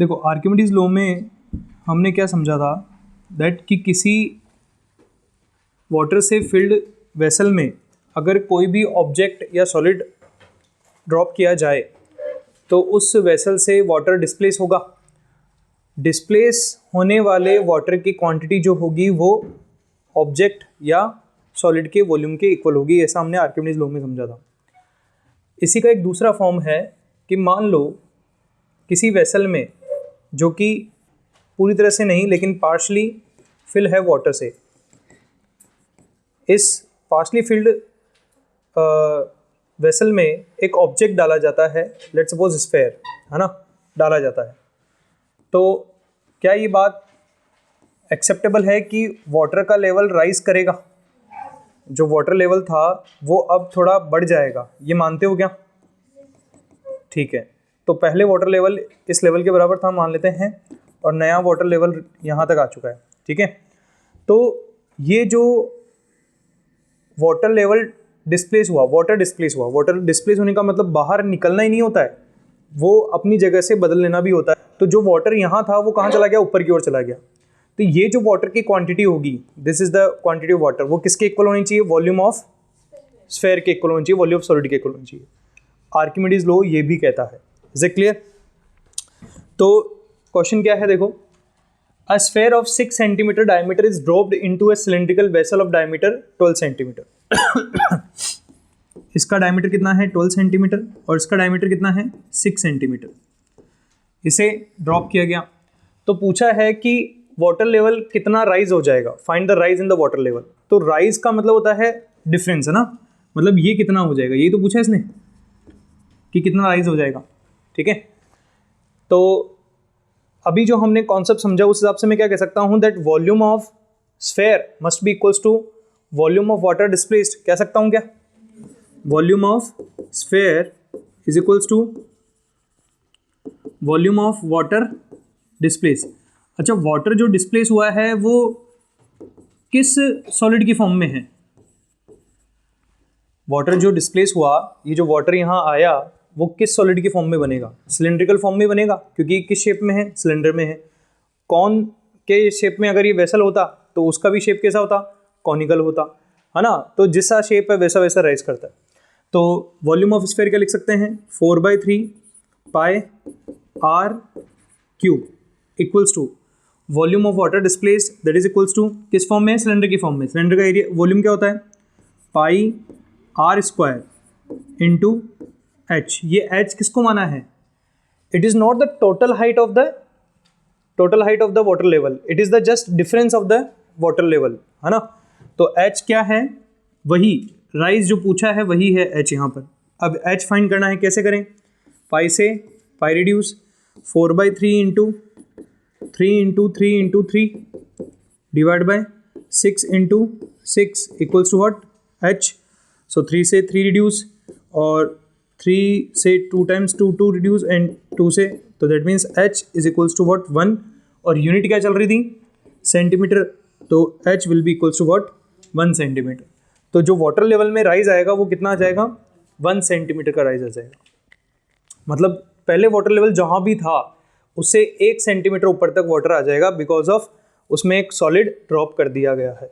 देखो Archimedes law में हमने क्या समझा था दैट कि किसी वाटर से फिल्ड वेसल में अगर कोई भी ऑब्जेक्ट या सॉलिड ड्रॉप किया जाए तो उस वेसल से वाटर डिस्प्लेस होगा। डिस्प्लेस होने वाले वाटर की क्वांटिटी जो होगी वो ऑब्जेक्ट या सॉलिड के वॉल्यूम के इक्वल होगी। ऐसा हमने आर्किमिडीज लॉ में समझा था। इसी का एक दूसरा फॉर्म है कि मान लो किसी वेसल में जो कि पूरी तरह से नहीं लेकिन पार्शली फिल है वाटर से, इस पार्शली फिल्ड वेसल में एक ऑब्जेक्ट डाला जाता है, लेट्स सपोज स्फेयर है ना, डाला जाता है। तो क्या ये बात एक्सेप्टेबल है कि वाटर का लेवल राइज करेगा? जो वाटर लेवल था वो अब थोड़ा बढ़ जाएगा, ये मानते हो क्या? ठीक है, तो पहले वाटर लेवल इस लेवल के बराबर था मान लेते हैं और नया वाटर लेवल यहाँ तक आ चुका है। ठीक है, तो ये जो वाटर लेवल डिस्प्लेस हुआ, वाटर डिस्प्लेस होने का मतलब बाहर निकलना ही नहीं होता है, वो अपनी जगह से बदल लेना भी होता है। तो जो वाटर यहाँ था वो कहाँ चला गया? ऊपर की ओर चला गया। तो ये जो वाटर की क्वांटिटी होगी, this is the quantity of water, वो किसके इक्वल होनी चाहिए? वॉल्यूम ऑफ स्फेयर के इक्वल होनी चाहिए, वॉल्यूम ऑफ सॉलिड के इक्वल होनी चाहिए। आर्किमिडीज लॉ ये भी कहता है। Is it clear? तो क्वेश्चन क्या है देखो, अ sphere of 6 centimetre diameter is dropped into a cylindrical vessel of diameter 12 centimetre. इसका डायमीटर कितना है? 12 सेंटीमीटर और इसका डायमीटर कितना है? 6 सेंटीमीटर। इसे ड्रॉप किया गया तो पूछा है कि वाटर लेवल कितना राइज हो जाएगा, find the rise in the water level. तो राइज का मतलब होता है डिफरेंस, है ना, मतलब ये कितना हो जाएगा, यही तो पूछा इसने कि कितना राइज हो जाएगा। ठीक है, तो अभी जो हमने कॉन्सेप्ट समझा उस हिसाब से मैं क्या कह सकता हूं, that volume of sphere must be equals to volume of water displaced. कह सकता हूं क्या? Volume of sphere is equals to volume of water displace. अच्छा, वाटर जो डिस्प्लेस हुआ है वो किस सॉलिड की फॉर्म में है? वाटर जो डिस्प्लेस हुआ, ये जो वाटर यहाँ आया वो किस सॉलिड की फॉर्म में बनेगा? सिलिंड्रिकल फॉर्म में बनेगा, क्योंकि किस शेप में है? सिलेंडर में है। कौन के शेप में अगर ये वेसल होता तो उसका भी शेप कैसा होता? कॉनिकल होता, है ना। तो जैसा शेप है वैसा वैसा राइज करता है। तो वॉल्यूम ऑफ स्फीयर क्या लिख सकते हैं? 4/3 pi r cube equals to volume of water displaced, that is equals to किस फॉर्म में? सिलेंडर की फॉर्म में। सिलेंडर का एरिया वॉल्यूम क्या होता है? Pi r square into H. ये एच किसको माना है? It is not the total height of the water level, it is the just difference of the water level, है ना। तो एच क्या है? वही राइज जो पूछा है वही है एच यहाँ पर। अब एच फाइंड करना है, कैसे करें? पाई से pi reduce, 4/3 into 3 divide by 6 into 6 equals to what? H. So 3 से 3 रिड्यूस और 3 से 2 टाइम्स 2 रिड्यूस एंड 2 से, तो that means H is equals to what? 1। और यूनिट क्या चल रही थी? सेंटीमीटर। तो H will be equals to what? 1 centimetre. तो जो वाटर लेवल में राइज आएगा वो कितना आ जाएगा? 1 सेंटीमीटर का राइज आ जाएगा। मतलब पहले वाटर लेवल जहाँ भी था उससे 1 सेंटीमीटर ऊपर तक वाटर आ जाएगा, बिकॉज ऑफ उसमें एक सॉलिड ड्रॉप कर दिया गया है।